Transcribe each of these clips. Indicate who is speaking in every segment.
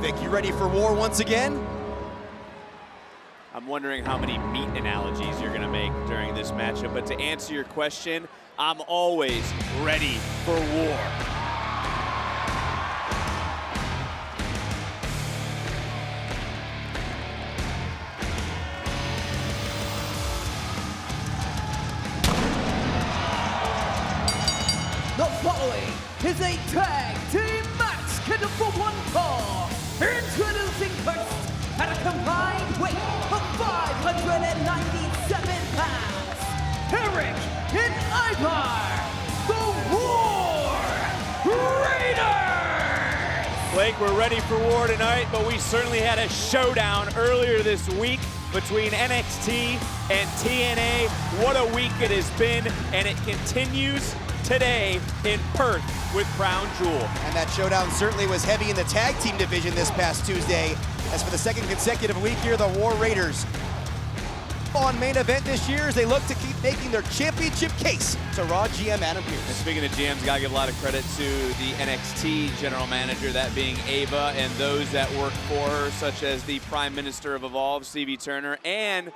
Speaker 1: Vic, you ready for war once again?
Speaker 2: I'm wondering how many meat analogies you're gonna make during this matchup, but to answer your question, I'm always ready for war.
Speaker 3: The following is a tag team match scheduled for one fall. Introducing first, at a combined weight of 597 pounds, Eric and Ivar, the War Raiders!
Speaker 2: Blake, we're ready for war tonight, but we certainly had a showdown earlier this week between NXT and TNA. What a week it has been, and it continues today in Perth with Crown Jewel.
Speaker 1: And that showdown certainly was heavy in the tag team division this past Tuesday, as for the second consecutive week here, the War Raiders on main event this year as they look to keep making their championship case to Raw GM Adam Pearce.
Speaker 2: And speaking of GMs, gotta give a lot of credit to the NXT general manager, that being Ava, and those that work for her, such as the Prime Minister of Evolve, Stevie Turner, and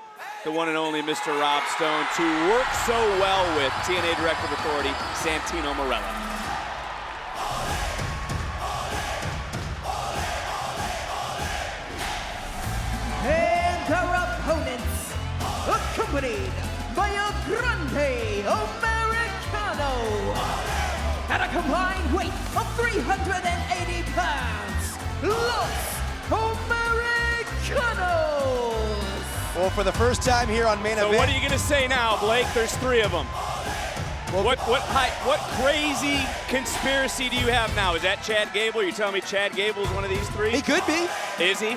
Speaker 2: the one and only Mr. Rob Stone, to work so well with TNA Director of Authority, Santino Marella.
Speaker 3: And our opponents, accompanied by a Grande Americano, at a combined weight of 380 pounds, Los Americanos!
Speaker 1: Well, for the first time here on main event.
Speaker 2: So what are you gonna say now, Blake? There's three of them. Well, what crazy conspiracy do you have now? Is that Chad Gable? You're telling me Chad Gable is one of these three?
Speaker 1: He could be.
Speaker 2: Is he?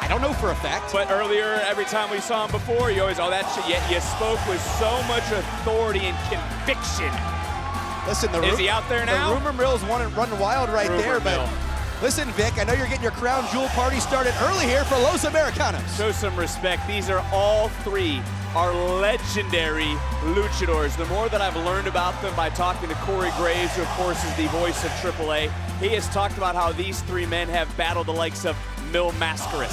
Speaker 1: I don't know for a fact.
Speaker 2: But earlier, every time we saw him before, you always, oh, that shit. Yet you spoke with so much authority and conviction.
Speaker 1: Listen,
Speaker 2: is he out there now?
Speaker 1: The rumor mill's running wild right there, but listen, Vic, I know you're getting your Crown Jewel party started early here for Los Americanos.
Speaker 2: Show some respect. These are all three are legendary luchadors. The more that I've learned about them by talking to Corey Graves, who of course is the voice of AAA, he has talked about how these three men have battled the likes of Mil Mascaras,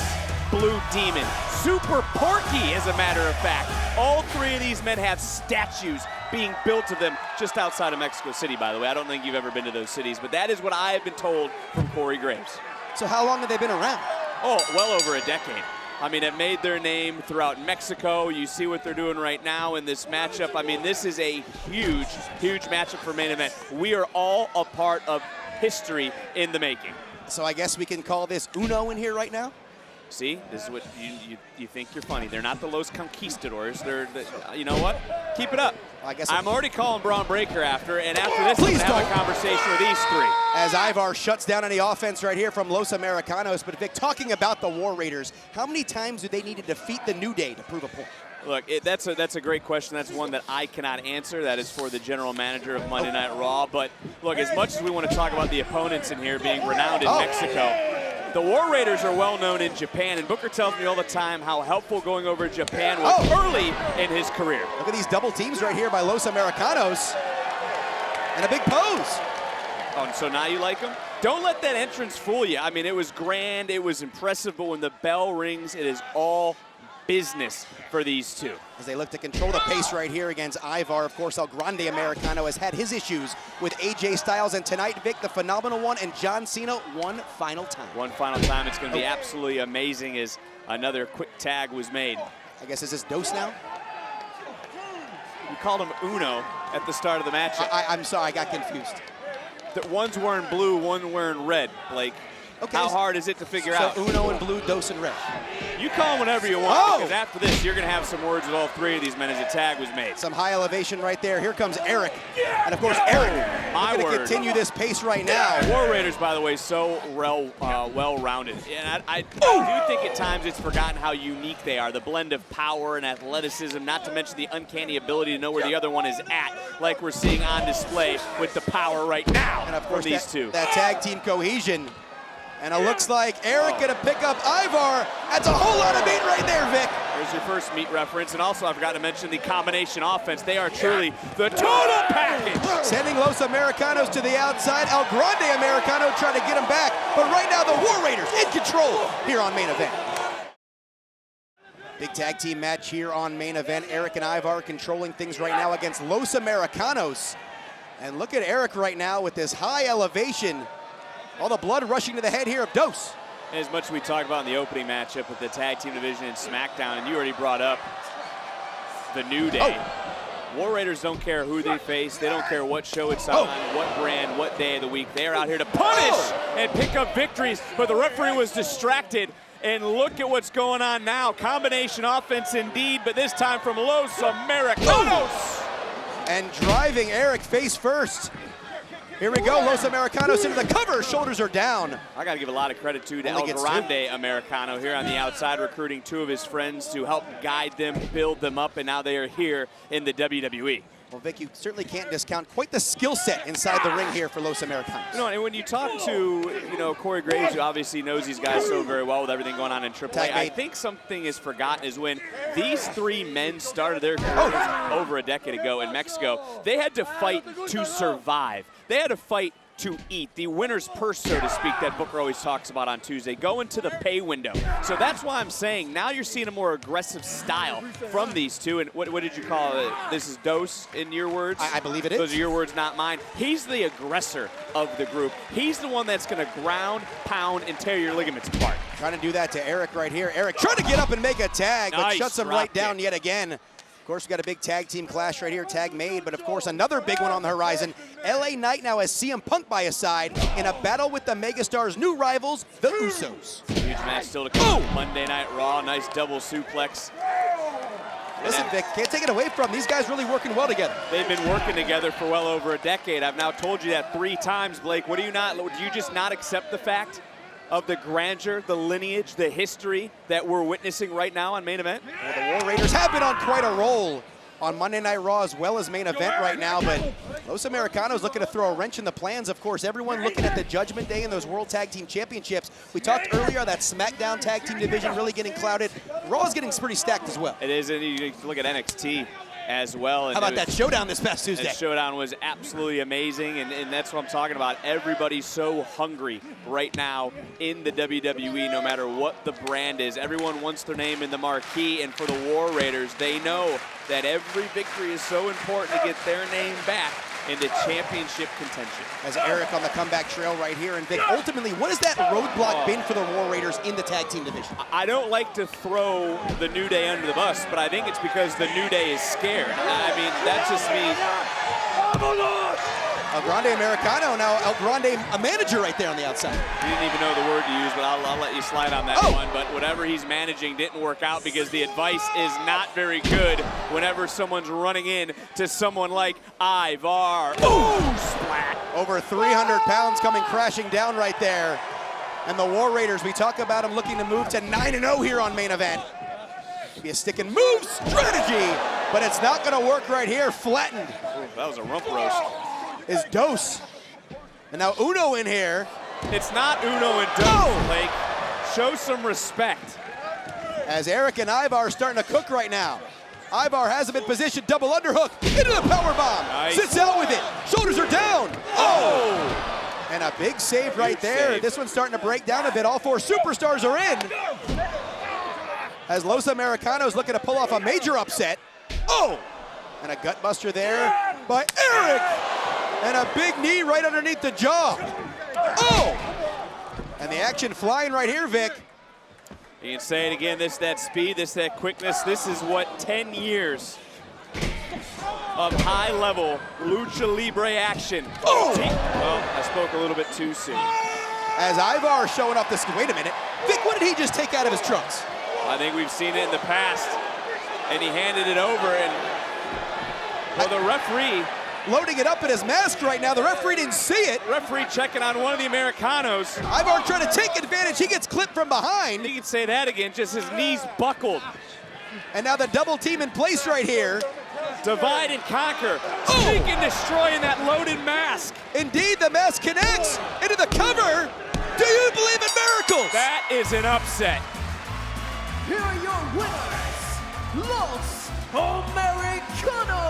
Speaker 2: Blue Demon, Super Porky, as a matter of fact. All three of these men have statues being built of them just outside of Mexico City, by the way. I don't think you've ever been to those cities, but that is what I have been told from Corey Graves.
Speaker 1: So how long have they been around?
Speaker 2: Oh, well over a decade. I mean, it made their name throughout Mexico. You see what they're doing right now in this matchup. I mean, this is a huge, huge matchup for main event. We are all a part of history in the making.
Speaker 1: So I guess we can call this Uno in here right now?
Speaker 2: See, this is what you think you're funny. They're not the Los Conquistadors. You know what? Keep it up.
Speaker 1: Well, I guess
Speaker 2: I'm already calling Braun Breaker after, and after this, I'm going to have a conversation with these three.
Speaker 1: As Ivar shuts down any offense right here from Los Americanos. But Vic, talking about the War Raiders, how many times do they need to defeat the New Day to prove a point?
Speaker 2: Look, that's a great question. That's one that I cannot answer. That is for the general manager of Monday Night Raw. But look, as much as we want to talk about the opponents in here being renowned in Mexico, the War Raiders are well known in Japan, and Booker tells me all the time how helpful going over to Japan was early in his career.
Speaker 1: Look at these double teams right here by Los Americanos. And a big pose.
Speaker 2: Oh, and so now you like them? Don't let that entrance fool you. I mean, it was grand, it was impressive, but when the bell rings, it is all business for these two.
Speaker 1: As they look to control the pace right here against Ivar. Of course, El Grande Americano has had his issues with AJ Styles, and tonight, Vic, the phenomenal one, and John Cena one final time.
Speaker 2: One final time. It's going to be absolutely amazing as another quick tag was made.
Speaker 1: I guess, is this Dos now?
Speaker 2: You called him Uno at the start of the match.
Speaker 1: I'm sorry, I got confused.
Speaker 2: One's wearing blue, one wearing red, Blake.
Speaker 1: Okay.
Speaker 2: How hard is it to figure out?
Speaker 1: So Uno in blue, Dos in red.
Speaker 2: You call them whatever you want, because after this, you're going to have some words with all three of these men as a tag was made.
Speaker 1: Some high elevation right there. Here comes Eric. And of course, Eric going to continue this pace right now.
Speaker 2: War Raiders, by the way, so well-rounded. And I do think at times it's forgotten how unique they are. The blend of power and athleticism, not to mention the uncanny ability to know where the other one is at, like we're seeing on display with the power right now.
Speaker 1: And of course,
Speaker 2: these two.
Speaker 1: That tag team cohesion. And it looks like Eric going to pick up Ivar. That's a whole lot of meat right there, Vic.
Speaker 2: There's your first meat reference, and also I forgot to mention the combination offense. They are truly the total package.
Speaker 1: Sending Los Americanos to the outside. El Grande Americano trying to get him back, but right now the War Raiders in control here on Main Event. Big tag team match here on Main Event. Eric and Ivar controlling things right now against Los Americanos. And look at Eric right now with this high elevation. All the blood rushing to the head here of Dos.
Speaker 2: As much as we talked about in the opening matchup with the tag team division in SmackDown, and you already brought up the New Day. Oh. War Raiders don't care who they face. They don't care what show it's on, what brand, what day of the week. They're out here to punish and pick up victories, but the referee was distracted. And look at what's going on now. Combination offense indeed, but this time from Los Americanos.
Speaker 1: And driving Eric face first. Here we go, Los Americanos into the cover, shoulders are down.
Speaker 2: I gotta give a lot of credit to El Grande Americano here on the outside, recruiting two of his friends to help guide them, build them up, and now they are here in the WWE.
Speaker 1: Well, Vic, you certainly can't discount quite the skill set inside the ring here for Los Americanos.
Speaker 2: You know, and when you talk to, Corey Graves, who obviously knows these guys so very well with everything going on in AAA, I think something is forgotten is when these three men started their careers over a decade ago in Mexico, they had to fight to survive. They had to fight to eat. The winner's purse, so to speak, that Booker always talks about on Tuesday, go into the pay window. So that's why I'm saying now you're seeing a more aggressive style from these two. And what did you call it? This is Dos in your words?
Speaker 1: I believe it is.
Speaker 2: Those are your words, not mine. He's the aggressor of the group. He's the one that's going to ground, pound, and tear your ligaments apart.
Speaker 1: Trying to do that to Eric right here. Eric trying to get up and make a tag, but shuts him right down yet again. Of course, we got a big tag team clash right here, tag made, but of course another big one on the horizon. LA Knight now has CM Punk by his side in a battle with the Megastar's new rivals, the Usos.
Speaker 2: Huge match still to come. Monday Night Raw, nice double suplex.
Speaker 1: Listen, Vic, can't take it away from them. These guys really working well together.
Speaker 2: They've been working together for well over a decade. I've now told you that 3 times, Blake. Do you just not accept the fact of the grandeur, the lineage, the history that we're witnessing right now on Main Event?
Speaker 1: Well, the War Raiders have been on quite a roll on Monday Night Raw as well as Main Event right now, but Los Americanos looking to throw a wrench in the plans. Of course, everyone looking at the Judgment Day and those World Tag Team Championships. We talked earlier that SmackDown Tag Team division really getting clouded. Raw is getting pretty stacked as well.
Speaker 2: It is, and you look at NXT as well. And
Speaker 1: how about that showdown this past Tuesday?
Speaker 2: That showdown was absolutely amazing, and that's what I'm talking about. Everybody's so hungry right now in the WWE, no matter what the brand is. Everyone wants their name in the marquee, and for the War Raiders, they know that every victory is so important to get their name back into championship contention.
Speaker 1: As Eric on the comeback trail right here, and Vic, ultimately, what has that roadblock been for the War Raiders in the tag team division?
Speaker 2: I don't like to throw the New Day under the bus, but I think it's because the New Day is scared. I mean, that's just me.
Speaker 1: El Grande Americano, now El Grande, a manager right there on the outside.
Speaker 2: He didn't even know the word to use, but I'll let you slide on that one. But whatever he's managing didn't work out because the advice is not very good whenever someone's running in to someone like Ivar. Ooh, splat.
Speaker 1: Over 300 pounds coming crashing down right there. And the War Raiders, we talk about them looking to move to 9-0 here on Main Event. Be a stick and move strategy, but it's not gonna work right here. Flattened.
Speaker 2: Ooh, that was a rump roast.
Speaker 1: Is Dos. And now Uno in here.
Speaker 2: It's not Uno and Dos, Blake. Show some respect.
Speaker 1: As Eric and Ivar are starting to cook right now. Ivar has him in position, double underhook, into the powerbomb.
Speaker 2: Nice.
Speaker 1: Sits out with it, shoulders are down. Oh! And a big save right there.
Speaker 2: Save.
Speaker 1: This one's starting to break down a bit. All 4 superstars are in. As Los Americanos looking to pull off a major upset. Oh! And a gut buster there by Eric. And a big knee right underneath the jaw. Oh! And the action flying right here, Vic.
Speaker 2: You can say it again, that speed, that quickness. This is what 10 years of high-level lucha libre action.
Speaker 1: Oh!
Speaker 2: Well, I spoke a little bit too soon.
Speaker 1: As Ivar showing off this, wait a minute. Vic, what did he just take out of his trunks?
Speaker 2: I think we've seen it in the past. And he handed it over, and well, the referee
Speaker 1: loading it up in his mask right now. The referee didn't see it.
Speaker 2: Referee checking on one of the Americanos.
Speaker 1: Ivar trying to take advantage. He gets clipped from behind.
Speaker 2: You can say that again, just his knees buckled.
Speaker 1: And now the double team in place right here.
Speaker 2: Divide and conquer. Seek and destroy in that loaded mask.
Speaker 1: Indeed, the mask connects into the cover. Do you believe in miracles?
Speaker 2: That is an upset.
Speaker 3: Here are your winners, Los Americanos.